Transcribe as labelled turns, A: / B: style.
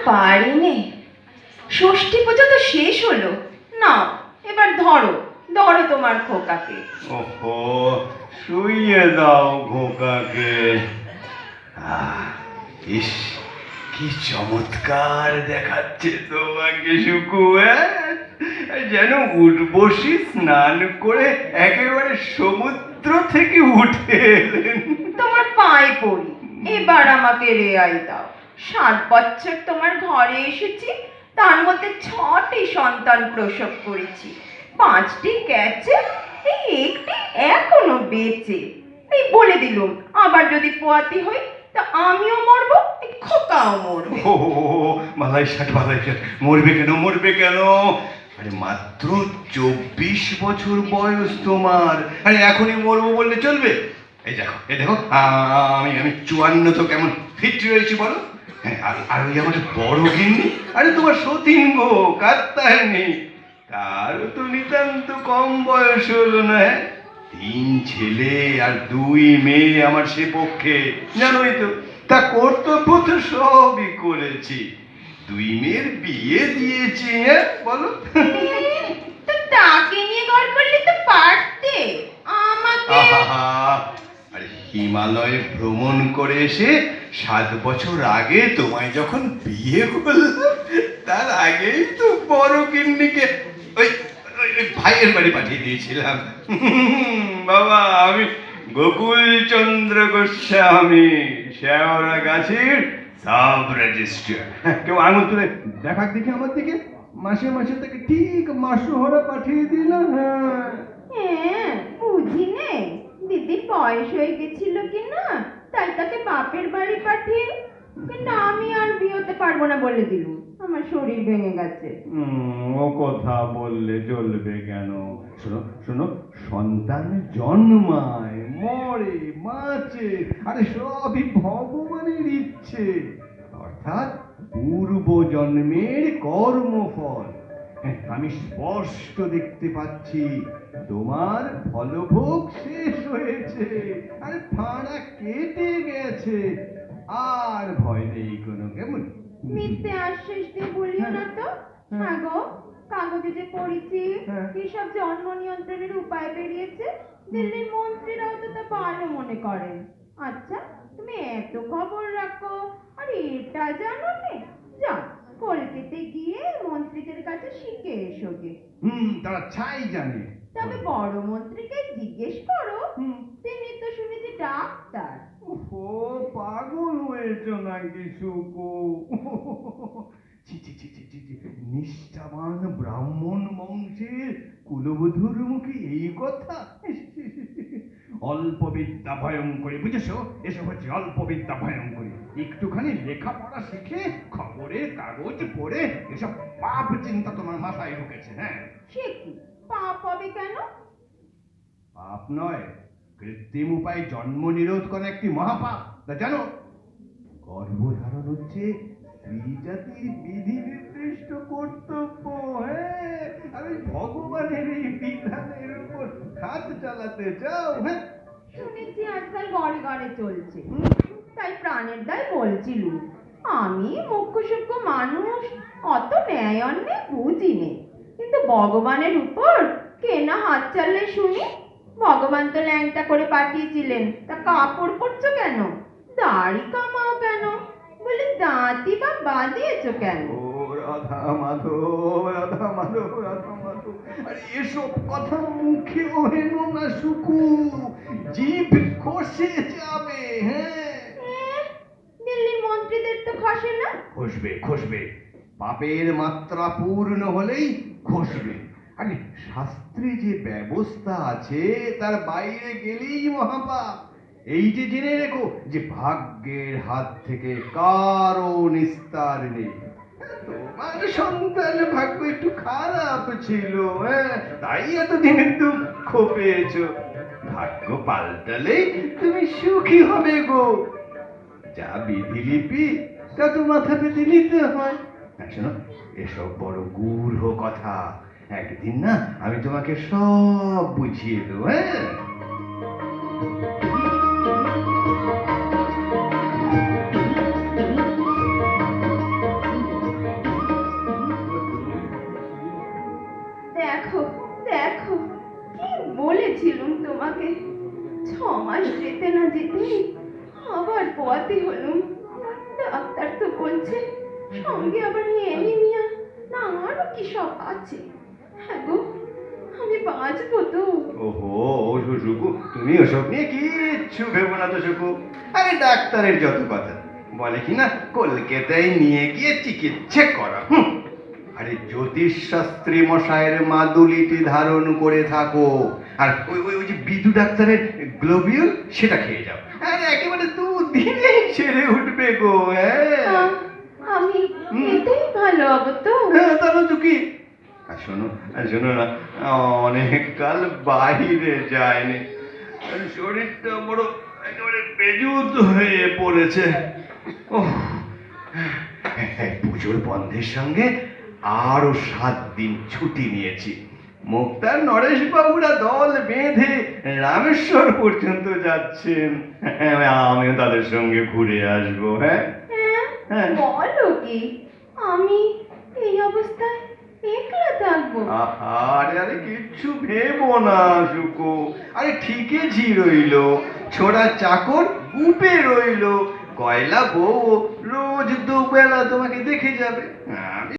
A: পারি নে। ষষ্ঠী পুজো তো শেষ হলো, না এবার ধরো ধরো তোমার খোকাকে।
B: ওহো, শুইয়ে দাও খোকাকে। ইস, কি চমৎকার দেখাচ্ছে তোমাকে শুকু। যেন উঠবসি স্নান করে একেবারে সমুদ্র থেকে উঠে এলেন।
A: তোমার পায়ে পড়ি, এবার আমাকে রেয়াই দাও। 7 বছর তোমার ঘরে এসেছি, তার মধ্যে 6টি সন্তান প্রসব করেছি। 5টি গেছে, এই একটি এখনো বেঁচে। এই বলে দিলুম, আবার যদি পোয়াতি হই তা আমিও মরবো, এই খোকাও মরবে।
B: ও মালাই ষাট, মরবে কেন, মরবে কেন? আরে মাত্র 24 বছর বয়স তোমার, আরে এখনই মরবো বললে চলবে? এই দেখো, এই দেখো, আমি 54 তো কেমন ফিট রয়েছি বলো। হ্যাঁ, আর ওই আমার বড় গিন্নি, আরে তোমার সতীন গো, কাত্তায়নি, তারও তো নিতান্ত কম বয়স হলো না। 3 ছেলে আর 2 মেয়ে আমার সে পক্ষে, জানোই তো। তা কর্তব্য তো সবই করেছি, 2 মেয়ের বিয়ে দিয়েছি। হ্যাঁ বলো।
A: তো তাকে নিয়ে ঘর করলে তো পারতে, আমাকে।
B: আহা, আরে হিমালয়ে ভ্রমণ করে এসে 7 বছর আগে তোমায় যখন বিয়ে করলাম, তার আগেই তো বড় গিন্নিকে ওই ওই ভাইয়ের বাড়ি পাঠিয়ে দিয়েছিলাম। বাবা, আমি গোকুল চন্দ্র গোস্বামী, শেওড়া গাছির সাব রেজিস্ট্রার। কেউ আঙুল তুলে দেখাক দেখি আমার দিকে, মাসে মাসে তাকে ঠিক মাসোহারা পাঠিয়ে দিলাম।
A: হ্যাঁ, বুঝি নে, দিদির বয়স হয়ে গেছিল কি না, তাই তাকে বাপের বাড়ি পাঠিয়ে। কিন্তু আমি আর বিয়েতে পারবো না বলে দিলুম, আমার শরীর ভেঙে গেছে।
B: ও কথা বললে চলবে কেন? শোনো শোনো, সন্তান জন্মায়, মরে, বাঁচে, আরে সবই ভগবানের ইচ্ছে, অর্থাৎ পূর্ব জন্মের কর্মফল। আমি স্পষ্ট দেখতে পাচ্ছি তোমার ফলভোগ শেষ হয়েছে, আরে ফাঁড়া কেটে গেছে, আর ভয় নেই কোনো। কেমন?
A: মিথ্যে আশ্বাস দিয়ে বলিও না তো। হ্যাঁ গো, কাগজে যে পড়েছি কি সব জন্ম নিয়ন্ত্রণের উপায় বেরিয়েছে, দিল্লির মন্ত্রীরাও তো তা ভালো মনে করেন। আচ্ছা, তুমি এত খবর রাখো আর এটা জানো নে? যাও কলকাতায় গিয়ে মন্ত্রীদের কাছে শিখে এসো গে।
B: তারা ছাই জানে।
A: তবে বড় মন্ত্রীকে জিজ্ঞেস করো, তিনি তো শুনেছি ডাক্তার।
B: ও পাগল হয়েছো নাকি শুকু? নিষ্ঠাবান ব্রাহ্মণ বংশের কুলবধূর মুখে এই কথা? অল্প বিদ্যা ভয়ঙ্করী, বুঝেছো? এসব হচ্ছে অল্প বিদ্যা ভয়ঙ্করী। একটুখানি লেখাপড়া শিখে খবরের কাগজ পড়ে এসব পাপ চিন্তা তোমার মাথায় ঢুকেছে। হ্যাঁ,
A: সে কি পাপ হবে কেন?
B: পাপ নয়, কৃত্রিম উপায়ে জন্ম নিরোধ করা একটি মহাপাপ, তা জানো? গর্ভধারণ হচ্ছে স্ত্রী জাতির বিধি নির্দিষ্ট কর্তব্য। হ্যাঁ, আমি ভগবানের এই বিধানের উপর হাত চালাতে চাও? হ্যাঁ,
A: শুনেছি আজকাল ঘরে ঘরে চলছে, তাই প্রাণের দায় বলছিলুম। আমি মুখ্য সূক্ষ্ম মানুষ, অত ন্যায় অন্যায় বুঝি নে, কিন্তু ভগবানের উপর কে না হাত চাললে শুনি? ভগবান তো ল্যাংটা করে পাঠিয়েছিলেন, তা কাপড় পরছো কেন? দাড়ি কামাও কেন? বলে দাঁতই বা বাঁধিয়েছো কেন?
B: ও রাধা মাধব, রাধা মাধব, রাধা মাধব, আরে এসব কথা মুখে ওহেনো না শুকু, জিভ খসে যাবে। হ্যাঁ,
A: দিল্লির মন্ত্রীদের তো খসে না।
B: খসবে খসবে, পাপের মাত্রা পূর্ণ হলেই খসবে। আরে শাস্ত্রে যে ব্যবস্থা আছে তার বাইরে গেলেই মহাপাপ। এই যে জেনে রেখো যে ভাগ্যের হাত থেকে কারো নিস্তার নেই। তোমার সন্তান ভাগ্য একটু খারাপ ছিল, তাই এতদিন দুঃখ পেয়েছো। ভাগ্য পাল্টালে তুমি সুখী হবে গো। যা বিধিলিপি তা তো মাথা পেতে নিতে হয়। শোনো, এসব বড় গূঢ় কথা, একদিন না আমি তোমাকে সব বুঝিয়ে দেবো। হ্যাঁ,
A: হাঁপাতে হলো। ডাক্তার তো বলছে সঙ্গে আবার অ্যানিমিয়া না আরো কি সব আছে। হ্যাঁ গো, আমি বাঁচবো তো?
B: ওহো, ও শুকু, তুমি ওসব নিয়ে কিচ্ছু ভেবো না তো শুকু। আরে ডাক্তারের যত কথা, বলে কি না কলকাতায় নিয়ে গিয়ে চিকিৎসা করা। আরে জ্যোতিষ শাস্ত্রী মশাইয়ের মাদুলিটি ধারণ করে থাকো, আর ওই ওই ওই যে বিদু ডাক্তারের গ্লোবিউল সেটা খেয়ে যাও, আরে একেবারে 2 দিনে ছেড়ে উঠবে গো। হ্যাঁ,
A: আমি এতেই ভালো হবো তো?
B: হ্যাঁ, তাহলে তো কি। আর শোনো, শোনো না, অনেক কাল বাইরে যায়নি, আর শরীরটা বড় একেবারে বেজুত হয়ে পড়েছে। ওহ, এই পুজোর বন্ধের সঙ্গে আরো 7 দিন ছুটি নিয়েছি। মুক্তার নরেশ বাবুরা দল বেঁধে রামেশ্বর পর্যন্ত যাচ্ছেন, আমিও তাদের সঙ্গে ঘুরে আসবো। হ্যাঁ, হ্যাঁ।
A: বলো কি, আমি এই অবস্থায় একলা থাকবো?
B: আরে আরে কিচ্ছু ভেবো না শুকু, আরে ঠিকই রইলো, ছোড়া চাকর গুপে রইলো, কয়লা বউ রোজ দুবেলা তোমাকে দেখে যাবে। আমি